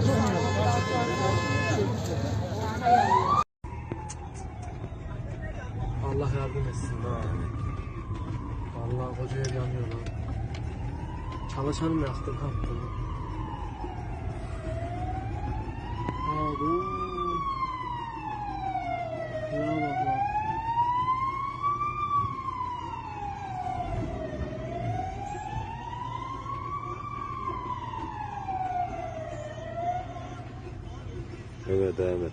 Allah yardım etsin lan. Vallahi koca ev yanıyor lan. Çalışanım yaktı kalktı. Abi. Ya bak lan. Evet, evet.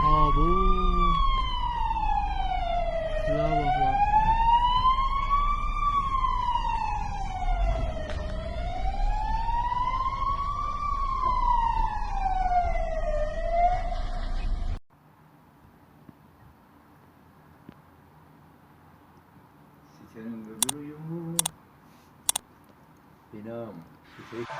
Abi. Ya bak lan. Sitenin öbür uyumu. Binam. Site.